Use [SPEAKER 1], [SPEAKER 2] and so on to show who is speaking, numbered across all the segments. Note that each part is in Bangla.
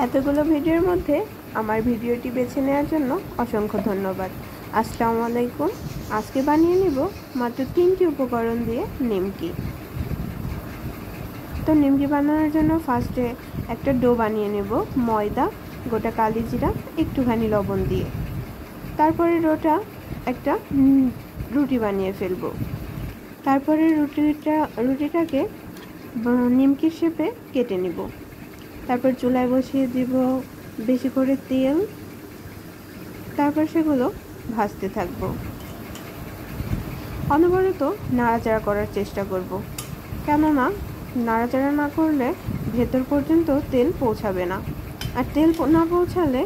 [SPEAKER 1] এতগুলো ভিডিওর মধ্যে আমার ভিডিওটি বেছে নেওয়ার জন্য অসংখ্য ধন্যবাদ। আসসালামু আলাইকুম। আজকে বানিয়ে নেব মাত্র 3টি উপকরণ দিয়ে নিমকি। তো নিমকি বানানোর জন্য ফার্স্টে একটা ডো বানিয়ে নেব ময়দা, গোটা কালি জিরা, একটুখানি লবণ দিয়ে। তারপরে ডোটা একটা রুটি বানিয়ে ফেলবো। তারপরে রুটিটাকে নিমকির শেপে কেটে নেব। তারপর চুলায় বসিয়ে দিব বেশি করে তেল। তারপর সেগুলো ভাজতে থাকবো। অনবরত নাড়াচাড়া করার চেষ্টা করব, কেননা নাড়াচাড়া না করলে ভেতর পর্যন্ত তেল পৌঁছাবে না, আর তেল না পৌঁছালে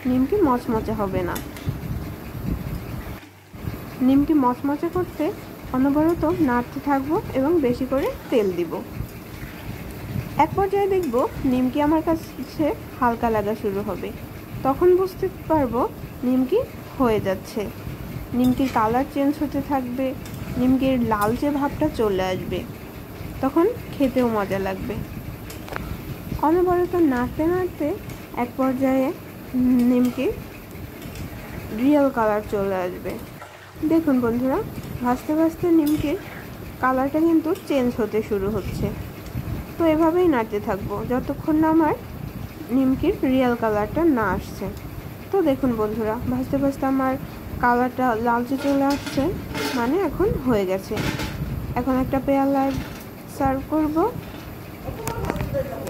[SPEAKER 1] নিমকি মচমচে হবে না। নিমকি মচমচে করতে অনবরত নাড়তে থাকবো এবং বেশি করে তেল দিব। এক পর্যায়ে দেখব নিমকি আমার কাছে হালকা লাগা শুরু হবে। তখন বুঝতে পারবো নিমকি হয়ে যাচ্ছে। নিমকির কালার চেঞ্জ হতে থাকবে, নিমকির লালচে ভাবটা চলে আসবে, তখন খেতেও মজা লাগবে। অনবরত নাড়তে নাড়তে এক পর্যায়ে নিমকির রিয়েল কালার চলে আসবে। দেখুন বন্ধুরা, ভাজতে ভাজতে নিমকির কালারটা কিন্তু চেঞ্জ হতে শুরু হচ্ছে। তো এভাবেই নাড়তে থাকবো যতক্ষণ না আমার নিমকির রিয়েল কালারটা না আসছে। তো দেখুন বন্ধুরা, ভাজতে ভাজতে আমার কালারটা লালচে চলে আসছে, মানে এখন হয়ে গেছে। এখন একটা পেয়ালায় সার্ভ করব।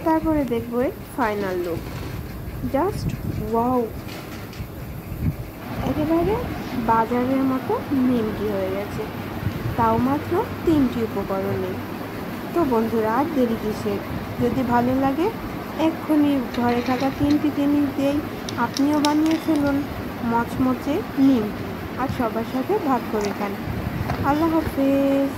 [SPEAKER 1] তারপরে দেখবো এর ফাইনাল লুক। জাস্ট ওয়াও, একেবারে বাজারের মতো নিমকি হয়ে গেছে, তাও মাত্র 3টি উপকরণে। তো বন্ধুরা, আর দেরি কিসের? যদি ভালো লাগে এক্ষুনি ঘরে থাকা 3টি জিনিস দিয়েই আপনিও বানিয়ে ফেলুন মচমচে নিমকি, আর সবার সাথে ভাগ করে খান। আল্লাহ হাফেজ।